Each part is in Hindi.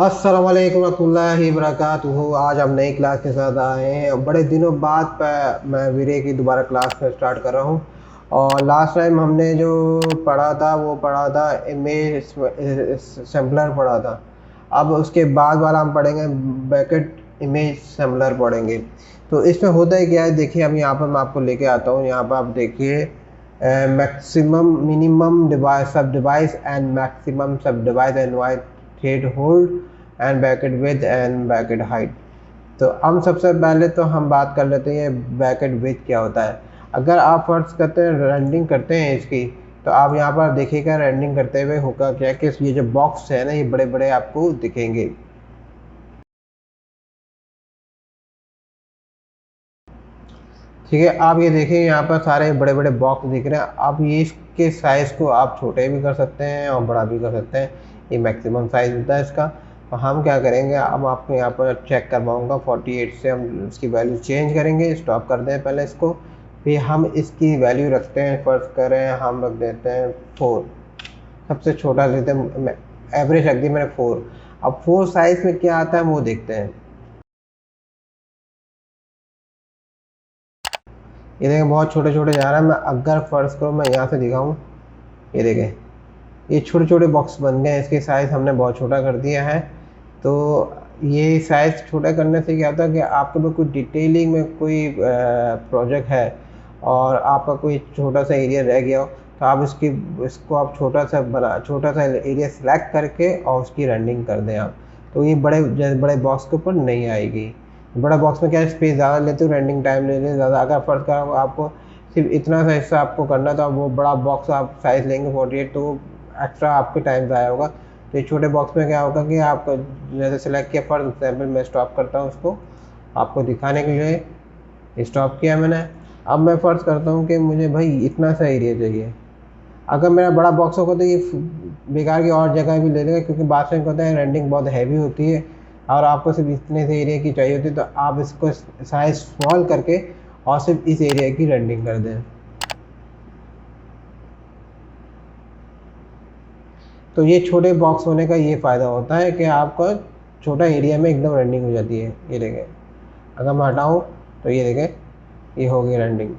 अस्सलाम वालेकुम रहमतुल्लाहि वबरकातुहू। आज हम नई क्लास के साथ आए हैं। बड़े दिनों बाद मैं वीरे की दोबारा क्लास में स्टार्ट कर रहा हूँ। और लास्ट टाइम हमने जो पढ़ा था वो पढ़ा था इमेज सैम्पलर पढ़ा था। अब उसके बाद वाला हम पढ़ेंगे बैकेट इमेज सैम्पलर पढ़ेंगे। तो इसमें होता है क्या है, देखिए अब यहाँ पर मैं आपको लेके आता हूँ। यहाँ पर आप देखिए मैक्सिमम मिनिमम डिवाइस सब डिवाइस एंड मैक्सिमम सब device and wide thread hold and baked width and baked height. तो हम सबसे पहले तो हम बात कर लेते हैं बैकेट विड्थ क्या होता है। अगर आप फर्ज करते हैं रेंडरिंग करते हैं इसकी, तो आप यहाँ पर देखिएगा रेंडरिंग करते हुए होगा क्या कि ये जो बॉक्स है ना, ये बड़े बड़े आपको दिखेंगे। ठीक है, आप ये देखिए यहाँ पर सारे बड़े बड़े बॉक्स दिख रहे हैं। आप ये इसके साइज़ को आप छोटे भी कर सकते हैं और बड़ा भी कर सकते हैं। ये मैक्सिमम साइज़ होता है इसका। तो हम क्या करेंगे, अब आपको यहाँ पर चेक करवाऊँगा 48 से हम इसकी वैल्यू चेंज करेंगे। स्टॉप कर दें पहले इसको, फिर हम इसकी वैल्यू रखते हैं। फर्ज करें हम रख देते हैं 4, सबसे छोटा देते हैं, एवरेज रख दी मैंने 4। अब 4 साइज़ में क्या आता है वो देखते हैं। ये देखें बहुत छोटे छोटे जा रहा है। मैं अगर फ़र्ज़ करो मैं यहाँ से दिखाऊँ, ये देखें ये छोटे छोटे बॉक्स बन गए हैं। इसके साइज़ हमने बहुत छोटा कर दिया है। तो ये साइज़ छोटा करने से क्या होता है कि आपके पास कोई डिटेलिंग में कोई प्रोजेक्ट है और आपका कोई छोटा सा एरिया रह गया हो, तो आप इसको आप छोटा सा एरिया सेलेक्ट करके और उसकी रेंडरिंग कर दें आप। तो ये बड़े बॉक्स के ऊपर नहीं आएगी। बड़ा बॉक्स में क्या स्पेस ज़्यादा लेते हो, रेंडरिंग टाइम ले लेते ज़्यादा। अगर फ़र्ज़ करो आपको सिर्फ इतना सा हिस्सा आपको करना था, वो बड़ा बॉक्स आप साइज़ लेंगे 48, तो एक्स्ट्रा आपके टाइम ज़ाया होगा। तो ये छोटे बॉक्स में क्या होगा कि आपको जैसे सेलेक्ट किया, फॉर एग्जाम्पल मैं स्टॉप करता हूँ उसको आपको दिखाने के लिए। स्टॉप किया मैंने। अब मैं फ़र्ज़ करता हूँ कि मुझे भाई इतना सा एरिया चाहिए। अगर मेरा बड़ा बॉक्स होगा तो ये बेकार की और जगह भी ले लेगा, क्योंकि बाद में होता है रेंडरिंग बहुत हैवी होती है और आपको सिर्फ इतने से एरिया की चाहिए होती है। तो आप इसको साइज स्मॉल करके और सिर्फ इस एरिया की रेंडरिंग कर दें। तो ये छोटे बॉक्स होने का ये फ़ायदा होता है कि आपका छोटा एरिया में एकदम रेंडरिंग हो जाती है। ये देखें, अगर मैं हटाऊँ तो ये देखें ये हो गई रेंडरिंग।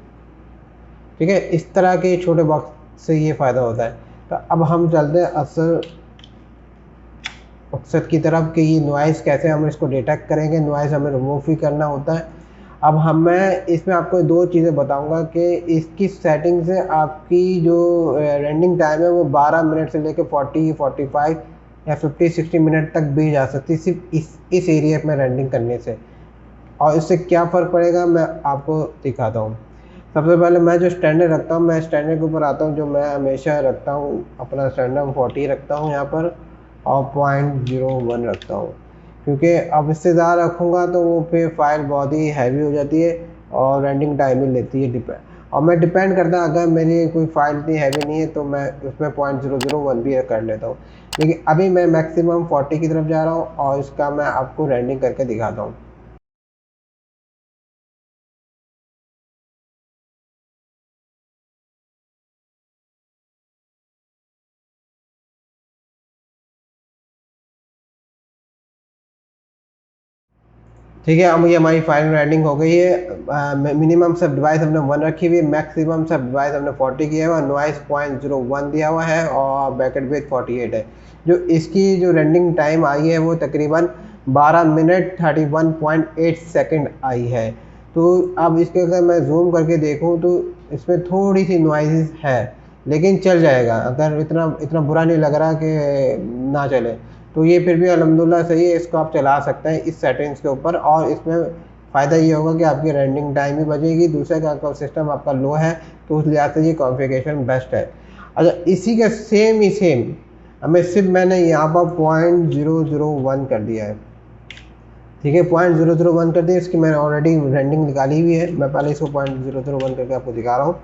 ठीक है, इस तरह के छोटे बॉक्स से ये फ़ायदा होता है। तो अब हम चलते हैं असल मकसद की तरफ कि ये नॉइज़ कैसे हम इसको डिटेक्ट करेंगे। नॉइज़ हमें रिमूव भी करना होता है। अब मैं इसमें आपको 2 चीज़ें बताऊंगा कि इसकी सेटिंग से आपकी जो रेंडिंग टाइम है वो 12 मिनट से लेकर 40, 45 या 50, 60 मिनट तक भी जा सकती है, सिर्फ इस एरिया में रेंडिंग करने से। और इससे क्या फ़र्क पड़ेगा मैं आपको दिखाता हूँ। सबसे पहले मैं जो स्टैंडर्ड रखता हूँ, मैं स्टैंडर्ड के ऊपर आता हूँ। जो मैं हमेशा रखता हूँ अपना स्टैंडर्ड 40 रखता हूँ यहाँ पर, और 0.01 रखता हूँ। क्योंकि अब इससे ज़्यादा रखूँगा तो वो फिर फाइल बहुत ही हैवी हो जाती है और रेंडिंग टाइम ही लेती है और मैं डिपेंड करता है, अगर मेरी कोई फाइल इतनी हैवी नहीं है तो मैं उसमें 0.001 भी कर लेता हूँ। लेकिन अभी मैं मैक्सिमम 40 की तरफ जा रहा हूँ और इसका मैं आपको रेंडिंग करके दिखाता हूँ। ठीक है, अब ये हमारी फाइनल रेंडिंग हो गई है। मिनिमम सब डिवाइस हमने 1 रखी हुई है, मैक्सिमम सब डिवाइस हमने 40 किया हुआ है, नॉइस 0.01 दिया हुआ है और बैकेट विड्थ 48 है। जो इसकी जो रेंडिंग टाइम आई है वो तकरीबन 12 मिनट 31.8 सेकंड आई है। तो अब इसके अगर मैं जूम करके देखूं तो इसमें थोड़ी सी नॉइज़ है, लेकिन चल जाएगा। अगर इतना इतना बुरा नहीं लग रहा कि ना चले, तो ये फिर भी अल्हम्दुलिल्लाह सही है। इसको आप चला सकते हैं इस सेटिंग्स के ऊपर, और इसमें फ़ायदा ये होगा कि आपकी रेंडिंग टाइम भी बचेगी। दूसरा का आपका सिस्टम आपका लो है तो उस लिहाज से ये कॉन्फ़िगरेशन बेस्ट है। अच्छा, इसी का सेम हमें सिर्फ मैंने यहाँ पर 0.001 कर दिया है। ठीक है, 0.001 कर दिया। इसकी मैंने ऑलरेडी रेंडिंग निकाली हुई है। मैं पहले इसको 0.001 करके आपको दिखा रहा हूँ।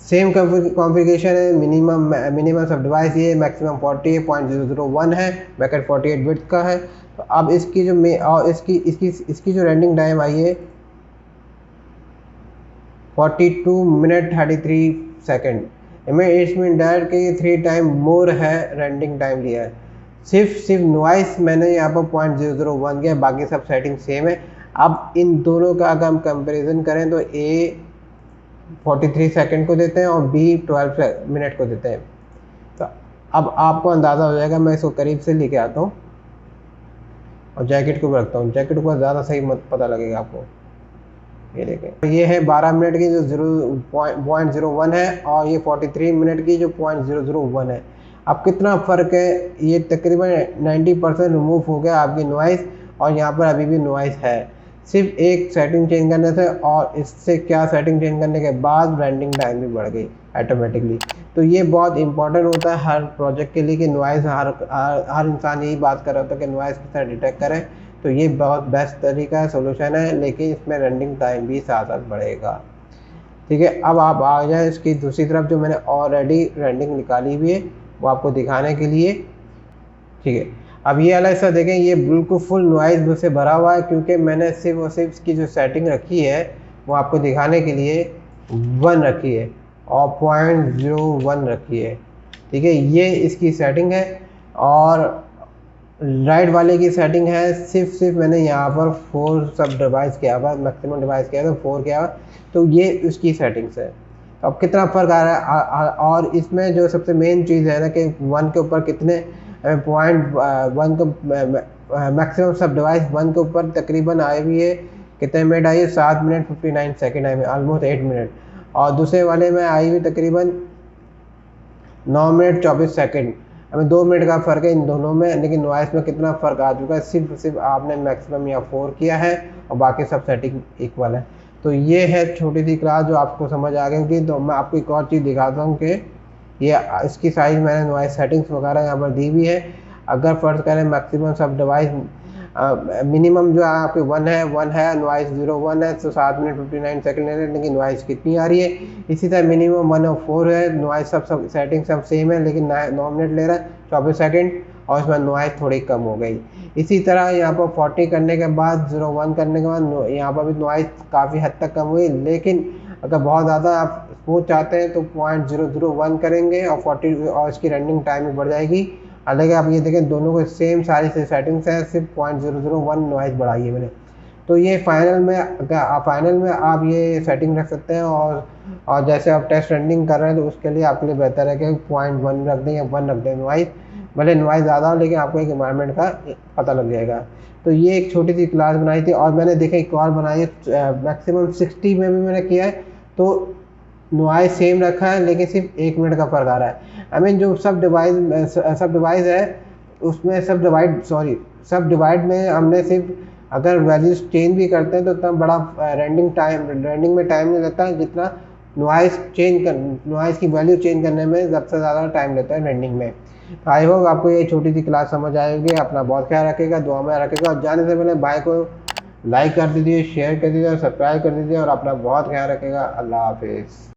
सेम कॉन्फ़िगरेशन है। मिनिमम सब डिवाइस ये मैक्सिमम 40 0.001 है, बैकेट 48 बिट्स का है। तो अब इसकी जो और इसकी जो रेंडिंग टाइम आई है 42 मिनट 33 सेकंड। इसमें डायरेक्ट के 3 टाइम मोर है रेंडिंग टाइम लिया है। सिर्फ नॉइस मैंने यहाँ पर 0.001 किया, बाकी सब सेटिंग सेम है। अब इन दोनों का अगर हम कंपेरिजन करें तो ए 43 सेकंड को देते हैं और बी 12 मिनट को देते हैं। तो अब आपको अंदाज़ा हो जाएगा। मैं इसको करीब से लेके आता हूँ और जैकेट को भी रखता हूँ, जैकेट को ज़्यादा सही मत पता लगेगा आपको। ये देखें, ये है 12 मिनट की जो 0.01 है और ये 43 मिनट की जो 0.001 है। अब कितना फ़र्क है, ये तकरीबन 90% रिमूव हो गया आपकी नॉइस, और यहाँ पर अभी भी नॉइस है। सिर्फ एक सेटिंग चेंज करने से, और इससे क्या सेटिंग चेंज करने के बाद रेंडिंग टाइम भी बढ़ गई ऑटोमेटिकली। तो ये बहुत इंपॉर्टेंट होता है हर प्रोजेक्ट के लिए कि नॉइस, हर इंसान यही बात कर रहा होता है कि नॉइस किस तरह डिटेक्ट करें। तो ये बहुत बेस्ट तरीका है, सोल्यूशन है, लेकिन इसमें रेंडिंग टाइम भी साथ साथ बढ़ेगा। ठीक है, अब आप आ जाए इसकी दूसरी तरफ, जो मैंने ऑलरेडी रेंडिंग निकाली हुई है वो आपको दिखाने के लिए। ठीक है, अब ये वाला हिस्सा देखें, ये बिल्कुल फुल नॉइज से भरा हुआ है, क्योंकि मैंने सिर्फ और सिर्फ इसकी जो सेटिंग रखी है वो आपको दिखाने के लिए 1 रखी है और 0.01 रखी है। ठीक है, ये इसकी सेटिंग है, और राइट वाले की सेटिंग है सिर्फ मैंने यहाँ पर 4 सब डिवाइस किया हुआ, मैक्सिमम डिवाइस किया तो 4 किया हुआ। तो ये उसकी सेटिंग्स है। अब कितना फ़र्क आ रहा है, और इसमें जो सबसे मेन चीज़ है ना कि 1 के ऊपर कितने 0.1 को मैक्सिमम सब डिवाइस 1 के ऊपर तकरीबन आई हुई है, कितने मिनट आई है, 7 मिनट 59 सेकेंड आई हुई, ऑलमोस्ट 8 मिनट। और दूसरे वाले में आई हुई तकरीबन 9 मिनट 24 सेकेंड। हमें 2 मिनट का फ़र्क है इन दोनों में, लेकिन नॉइस में कितना फ़र्क आ चुका है, सिर्फ आपने मैक्सिमम या 4 किया है और बाकी सब सेटिंग इक्वल है। तो ये है छोटी सी क्लास जो आपको समझ आ गई कि। तो मैं आपको एक और चीज़ दिखाता हूँ कि ये इसकी साइज़ मैंने नॉइस सेटिंग्स वगैरह यहाँ पर दी हुई है। अगर फ़र्ज़ करें मैक्सिमम सब डिवाइस मिनिमम जो है आपके 1 है, नॉइस 0.1 है, तो 7 मिनट 59 सेकंड ले, लेकिन नॉइस कितनी आ रही है। इसी तरह मिनिमम 1 और 4 है, नॉइस सब सेटिंग सब सेम है, लेकिन 9 मिनट ले रहा है 24 सेकंड, और इसमें नॉइस थोड़ी कम हो गई। इसी तरह यहाँ पर 40 करने के बाद 0.1 करने के बाद यहाँ पर भी नॉइस काफ़ी हद तक कम हुई, लेकिन अगर बहुत ज़्यादा आप स्मूथ चाहते हैं तो 0.001 करेंगे और 40 और इसकी रनिंग टाइम भी बढ़ जाएगी। हालांकि आप ये देखें दोनों को सेम सारी सेटिंग्स हैं, सिर्फ 0.001 नॉइस बढ़ाई है मैंने। तो ये फाइनल में आप ये सेटिंग रख सकते हैं, और जैसे आप टेस्ट रनिंग कर रहे हैं तो उसके लिए आपके लिए बेहतर है कि 0.1 रख दें या 1 रख दें नॉइस, भले नॉइस ज़्यादा हो लेकिन आपको एक एनवायरनमेंट का पता लग जाएगा। तो ये एक छोटी सी क्लास बनाई थी, और मैंने देखा एक और बनाई है मैक्सिमम 60 में भी मैंने किया है, तो नॉइस सेम रखा है लेकिन सिर्फ 1 मिनट का फ़र्क आ रहा है। आई मीन जो सब डिवाइस है उसमें सब डिवाइड में हमने सिर्फ अगर वैल्यूज चेंज भी करते हैं तो इतना बड़ा रेंडिंग में टाइम नहीं लगता जितना नॉइस की वैल्यू चेंज करने में सबसे ज़्यादा टाइम लेता है रेंडिंग में। तो आई होप आपको ये छोटी सी क्लास समझ आएगी। अपना बहुत ख्याल रखेगा, दुआ में रखेगा, और जाने से पहले भाई को लाइक कर दीजिए, शेयर कर दीजिए और सब्सक्राइब कर दीजिए, और अपना बहुत ख्याल रखेगा। अल्लाह हाफिज़।